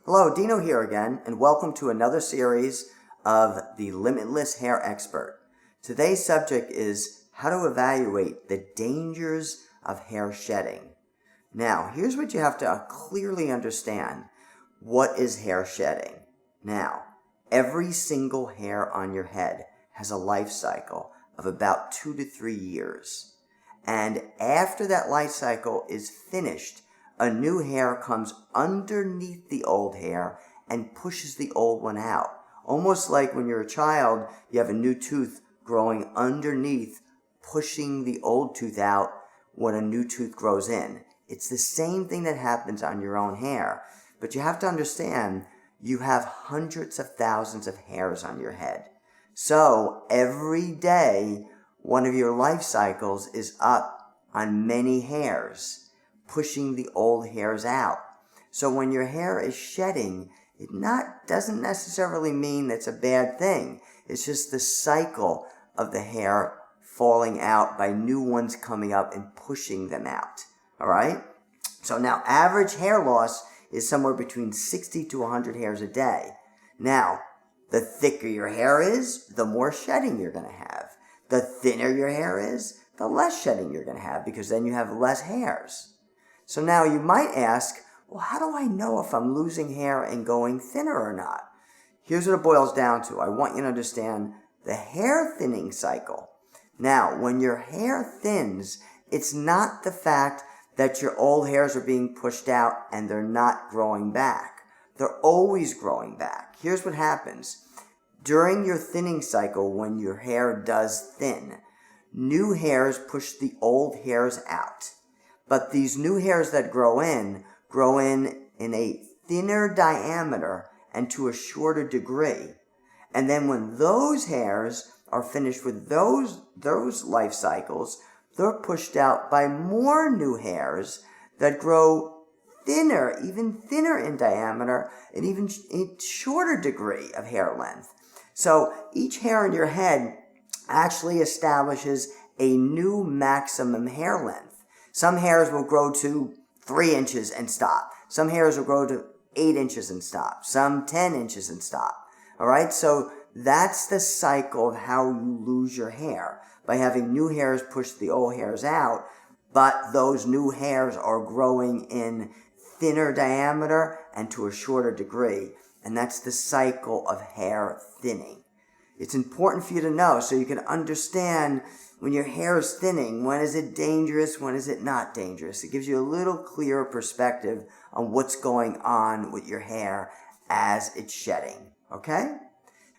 Hello, Dino here again, and welcome to another series of the Limitless Hair Expert. Today's subject is how to evaluate the dangers of hair shedding. Now, here's what you have to clearly understand. What is hair shedding? Now, every single hair on your head has a life cycle of about 2 to 3 years. And after that life cycle is finished, a new hair comes underneath the old hair and pushes the old one out. Almost like when you're a child, you have a new tooth growing underneath, pushing the old tooth out when a new tooth grows in. It's the same thing that happens on your own hair. But you have to understand, you have hundreds of thousands of hairs on your head. So every day, one of your life cycles is up on many hairs, pushing the old hairs out. So when your hair is shedding, it doesn't necessarily mean it's a bad thing. It's just the cycle of the hair falling out by new ones coming up and pushing them out. All right? So now average hair loss is somewhere between 60 to 100 hairs a day. Now, the thicker your hair is, the more shedding you're going to have. The thinner your hair is, the less shedding you're going to have, because then you have less hairs. So now you might ask, well, how do I know if I'm losing hair and going thinner or not? Here's what it boils down to. I want you to understand the hair thinning cycle. Now, when your hair thins, it's not the fact that your old hairs are being pushed out and they're not growing back. They're always growing back. Here's what happens. During your thinning cycle, when your hair does thin, new hairs push the old hairs out. But these new hairs that grow in a thinner diameter and to a shorter degree. And then when those hairs are finished with those life cycles, they're pushed out by more new hairs that grow thinner, even thinner in diameter, and even a shorter degree of hair length. So each hair in your head actually establishes a new maximum hair length. Some hairs will grow to 3 inches and stop. Some hairs will grow to 8 inches and stop. Some 10 inches and stop. All right? So that's the cycle of how you lose your hair, by having new hairs push the old hairs out, but those new hairs are growing in thinner diameter and to a shorter degree. And that's the cycle of hair thinning. It's important for you to know so you can understand when your hair is thinning, when is it dangerous, when is it not dangerous. It gives you a little clearer perspective on what's going on with your hair as it's shedding, okay?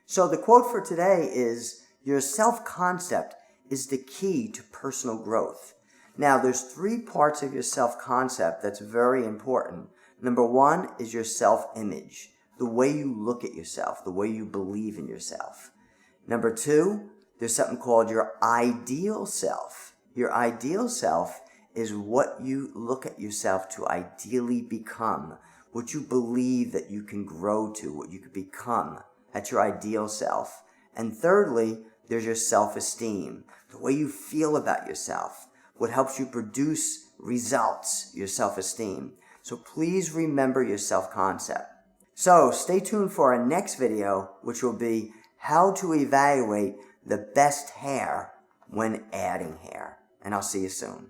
So the quote for today is, your self-concept is the key to personal growth. Now, there's 3 parts of your self-concept that's very important. Number 1 is your self-image, the way you look at yourself, the way you believe in yourself. Number 2, there's something called your ideal self. Your ideal self is what you look at yourself to ideally become, what you believe that you can grow to, what you could become. That's your ideal self. And thirdly, there's your self-esteem, the way you feel about yourself, what helps you produce results, your self-esteem. So please remember your self-concept. So stay tuned for our next video, which will be how to evaluate the best hair when adding hair. And I'll see you soon.